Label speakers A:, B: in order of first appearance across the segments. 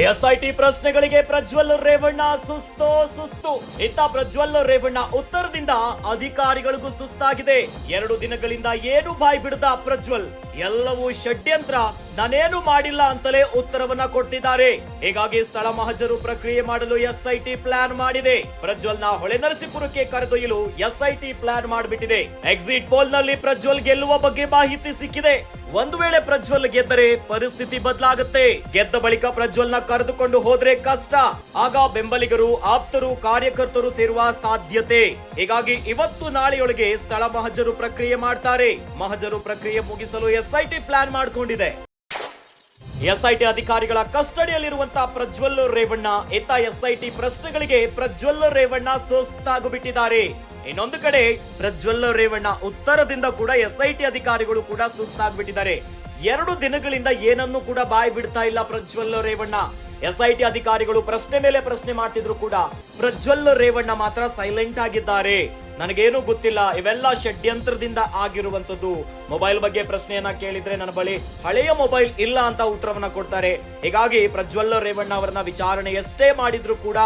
A: SIT ಪ್ರಶ್ನೆಗಳಿಗೆ ಪ್ರಜ್ವಲ್ ರೇವಣ್ಣ ಸುಸ್ತು. ಇತ್ತ ಪ್ರಜ್ವಲ್ ರೇವಣ್ಣ ಉತ್ತರದಿಂದ ಅಧಿಕಾರಿಗಳಿಗೂ ಸುಸ್ತಾಗಿದೆ. 2 ದಿನಗಳಿಂದ ಏನು ಬಾಯಿ ಬಿಡದ ಪ್ರಜ್ವಲ್ ಎಲ್ಲವೂ ಷಡ್ಯಂತ್ರ, ನಾನೇನು ಮಾಡಿಲ್ಲ ಅಂತಲೇ ಉತ್ತರವನ್ನ ಕೊಡ್ತಿದ್ದಾರೆ. ಹೀಗಾಗಿ ಸ್ಥಳ ಮಹಜರು ಪ್ರಕ್ರಿಯೆ ಮಾಡಲು ಎಸ್ಐಟಿ ಪ್ಲಾನ್ ಮಾಡಿದೆ. ಪ್ರಜ್ವಲ್ ನ ಹೊಳೆನರಸೀಪುರಕ್ಕೆ ಕರೆದೊಯ್ಯಲು ಎಸ್ಐಟಿ ಪ್ಲಾನ್ ಮಾಡಿಬಿಟ್ಟಿದೆ. ಎಕ್ಸಿಟ್ ಪೋಲ್ ನಲ್ಲಿ ಪ್ರಜ್ವಲ್ ಗೆಲ್ಲುವ ಬಗ್ಗೆ ಮಾಹಿತಿ ಸಿಕ್ಕಿದೆ. ಒಂದು ವೇಳೆ ಪ್ರಜ್ವಲ್ ಗೆದ್ದರೆ ಪರಿಸ್ಥಿತಿ ಬದಲಾಗುತ್ತೆ. ಗೆದ್ದ ಬಳಿಕ ಪ್ರಜ್ವಲ್ ನ ಕರೆದುಕೊಂಡು ಹೋದ್ರೆ ಕಷ್ಟ. ಆಗ ಬೆಂಬಲಿಗರು, ಆಪ್ತರು, ಕಾರ್ಯಕರ್ತರು ಸೇರುವ ಸಾಧ್ಯತೆ. ಹೀಗಾಗಿ ಇವತ್ತು ನಾಳೆಯೊಳಗೆ ಸ್ಥಳ ಮಹಜರು ಪ್ರಕ್ರಿಯೆ ಮಾಡ್ತಾರೆ. ಮಹಜರು ಪ್ರಕ್ರಿಯೆ ಮುಗಿಸಲು ಎಸ್ಐಟಿ ಪ್ಲಾನ್ ಮಾಡಿಕೊಂಡಿದೆ. ಎಸ್ಐಟಿ ಅಧಿಕಾರಿಗಳ ಕಸ್ಟಡಿಯಲ್ಲಿರುವಂತಹ ಪ್ರಜ್ವಲ್ ರೇವಣ್ಣ ಇತ್ತ ಎಸ್ಐಟಿ ಪ್ರಶ್ನೆಗಳಿಗೆ ಪ್ರಜ್ವಲ್ ರೇವಣ್ಣ ಸುಸ್ತಾಗಿಬಿಟ್ಟಿದ್ದಾರೆ. ಇನ್ನೊಂದು ಕಡೆ ಪ್ರಜ್ವಲ್ ರೇವಣ್ಣ ಉತ್ತರದಿಂದ ಕೂಡ ಎಸ್ಐಟಿ ಅಧಿಕಾರಿಗಳು ಕೂಡ ಸುಸ್ತಾಗ್ಬಿಟ್ಟಿದ್ದಾರೆ. 2 ದಿನಗಳಿಂದ ಏನನ್ನು ಕೂಡ ಬಾಯಿ ಬಿಡ್ತಾ ಇಲ್ಲ ಪ್ರಜ್ವಲ್ ರೇವಣ್ಣ. ಎಸ್ಐಟಿ ಅಧಿಕಾರಿಗಳು ಪ್ರಶ್ನೆ ಮೇಲೆ ಪ್ರಶ್ನೆ ಮಾಡ್ತಿದ್ರು ಕೂಡ ಪ್ರಜ್ವಲ್ ರೇವಣ್ಣ ಮಾತ್ರ ಸೈಲೆಂಟ್ ಆಗಿದ್ದಾರೆ. ನನಗೇನು ಗೊತ್ತಿಲ್ಲ, ಇವೆಲ್ಲ ಷಡ್ಯಂತ್ರದಿಂದ ಆಗಿರುವಂತದ್ದು. ಮೊಬೈಲ್ ಬಗ್ಗೆ ಪ್ರಶ್ನೆಯನ್ನ ಕೇಳಿದ್ರೆ ನನ್ನ ಬಳಿ ಹಳೆಯ ಮೊಬೈಲ್ ಇಲ್ಲ ಅಂತ ಉತ್ತರವನ್ನ ಕೊಡ್ತಾರೆ. ಹೀಗಾಗಿ ಪ್ರಜ್ವಲ್ ರೇವಣ್ಣ ಅವರನ್ನ ವಿಚಾರಣೆ ಎಷ್ಟೇ ಮಾಡಿದ್ರು ಕೂಡ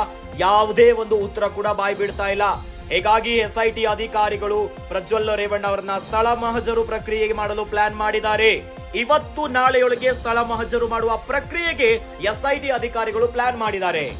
A: ಯಾವುದೇ ಒಂದು ಉತ್ತರ ಕೂಡ ಬಾಯಿ ಬಿಡ್ತಾ ಇಲ್ಲ. ಹೀಗಾಗಿ ಎಸ್ಐಟಿ ಅಧಿಕಾರಿಗಳು ಪ್ರಜ್ವಲ್ ರೇವಣ್ಣ ಅವರನ್ನ ಸ್ಥಳ ಮಹಜರು ಪ್ರಕ್ರಿಯೆ ಮಾಡಲು ಪ್ಲಾನ್ ಮಾಡಿದ್ದಾರೆ. ಇವತ್ತು ನಾಳೆಯೊಳಗೆ ಸ್ಥಳ ಮಹಜರು ಮಾಡುವ ಪ್ರಕ್ರಿಯೆಗೆ ಎಸ್ಐಟಿ ಅಧಿಕಾರಿಗಳು ಪ್ಲಾನ್ ಮಾಡಿದ್ದಾರೆ.